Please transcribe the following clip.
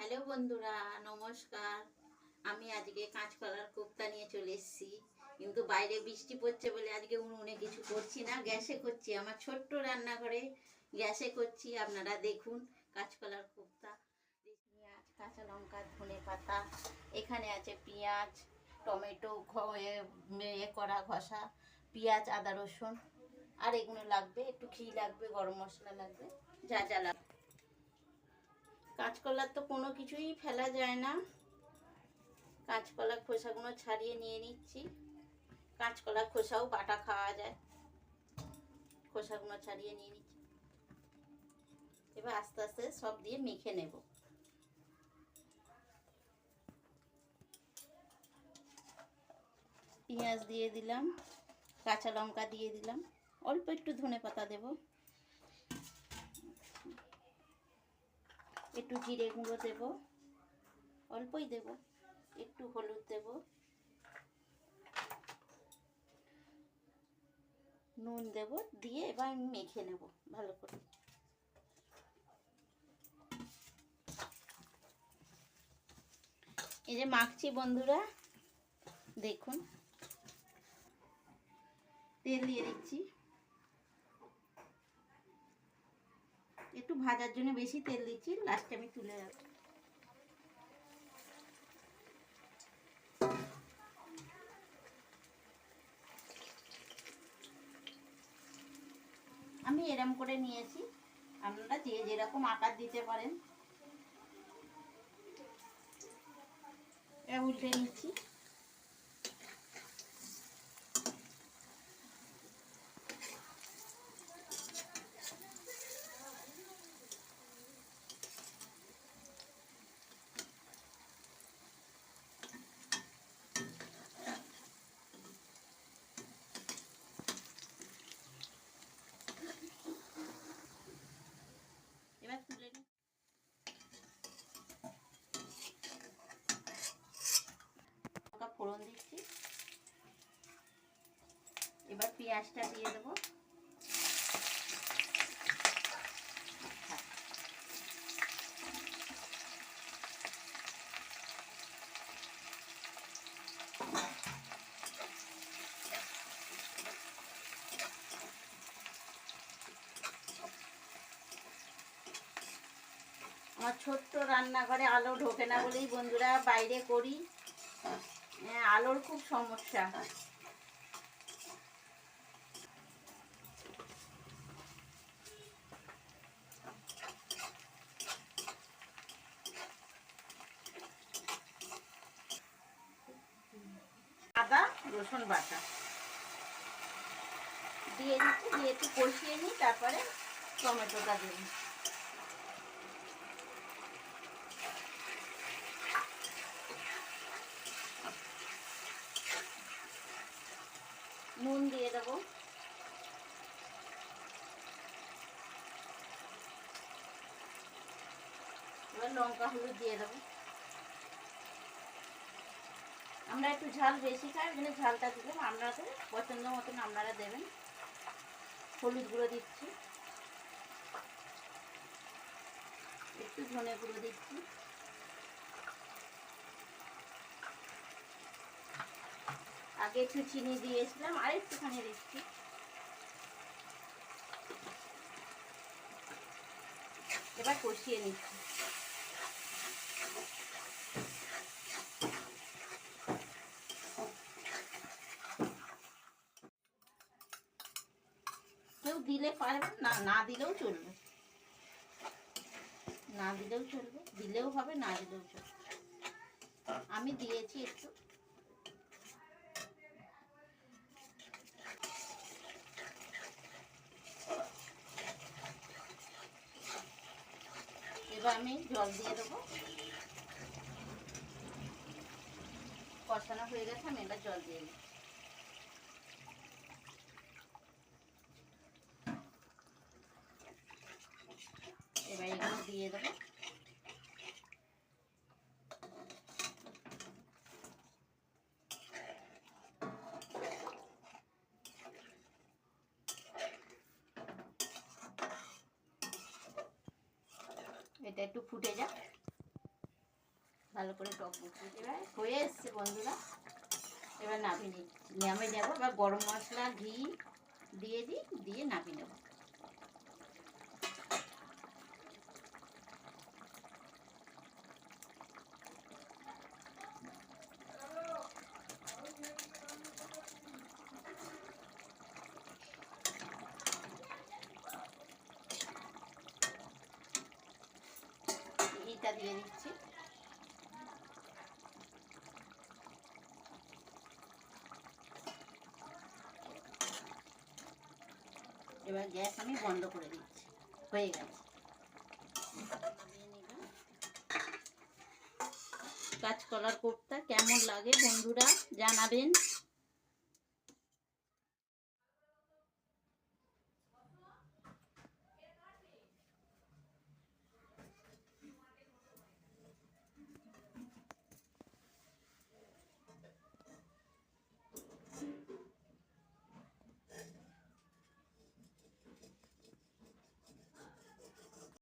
Hello বন্ধুরা, নমস্কার। আমি আজকে কাঁচকলার কোপ্তা নিয়ে চলে এসেছি, কিন্তু বাইরে বৃষ্টি পড়ছে বলে আজকে উনুনে কিছু করছি না, গ্যাসে করছি। আমার ছোট্ট রান্নাঘরে গ্যাসে করছি। আপনারা দেখুন কাঁচকলার কোপ্তা। পেঁয়াজ, কাঁচা লঙ্কা, ধনে পাতা, এখানে আছে পেঁয়াজ, টমেটো করা ঘষা, পেঁয়াজ, আদা, রসুন, আর এগুলো লাগবে, একটু ঘি লাগবে, গরম মশলা লাগবে, যা যা লাগবে। কাঁচকলার তো কোনো কিছুই ফেলা যায় না। কাঁচকলার খোসাগুলো ছাড়িয়ে নিয়ে নিচ্ছি। কাঁচকলার খোসাও বাটা খাওয়া যায়। খোসাগুলো ছাড়িয়ে নিয়ে নিচ্ছি। এবার আস্তে আস্তে সব দিয়ে মেখে নেব। পেঁয়াজ দিয়ে দিলাম, কাঁচা লঙ্কা দিয়ে দিলাম, অল্প একটু ধনে পাতা দেব, একটু জিরে গুঁড়ো দেব, অল্পই দেব, একটু হলুদ দেব, নুন দেব, দিয়ে এবার আমি মেখে নেব ভালো করে। এই যে মাখছি বন্ধুরা, দেখুন। তেল দিয়ে দিচ্ছি, একটু ভাজার জন্য বেশি তেল দিচ্ছি, লাস্টে আমি তুলে রাখবো। আমি এরম করে নিয়েছি, আপনারা যে যেরকম আকার দিতে পারেন। উল্টে নিচ্ছি। এবার তুলে নিই। ফোড়ন দিচ্ছি। এবার পেঁয়াজটা দিয়ে দেবো। আমার ছোট্ট রান্নাঘরে আলো ঢোকে না বলেই বন্ধুরা বাইরে করি। আলোর খুব সমস্যা। আদা রসুন বাটা দিয়ে দিচ্ছি, দিয়ে একটু কষিয়ে নিই, তারপরে টমেটোটা দেব। নুন দিয়ে দেবো, এবার লঙ্কা হলুদ দিয়ে দেবো। আমরা একটু ঝাল বেশি খাই, ওই জন্য ঝালটা দিলাম, আপনাদের পছন্দ মতন আপনারা দেবেন। হলুদ গুঁড়ো দিচ্ছি, একটু ধনে গুঁড়ো দিচ্ছি, আগে একটু চিনি দিয়েছিলাম, আর একটুখানি দিচ্ছি। এবার কষিয়ে নিচ্ছি। কেউ দিলে পারবেন, না না দিলেও চলবে, না দিলেও চলবে, দিলেও হবে, না দিলেও চলবে। আমি দিয়েছি একটু। এবার আমি জল দিয়ে দেবো। কষানো হয়ে গেছে, আমি এবার জল দিয়ে দিই। এবার এগুলো দিয়ে দেবো। এটা একটু ফুটে যাক। ভালো করে টক বসিয়ে এবার হয়ে এসছে বন্ধুরা। এবার নামিয়ে নিচ্ছি, নামিয়ে যাবো। এবার গরম মশলা ঘি দিয়ে দিই, দিয়ে নামিয়ে নেবো। ঘিটা দিয়ে দিচ্ছি। এবার গ্যাস আমি বন্ধ করে দিচ্ছি, হয়ে গেছে। কাঁচকলার কোপ্তা কেমন লাগে বন্ধুরা জানাবেন।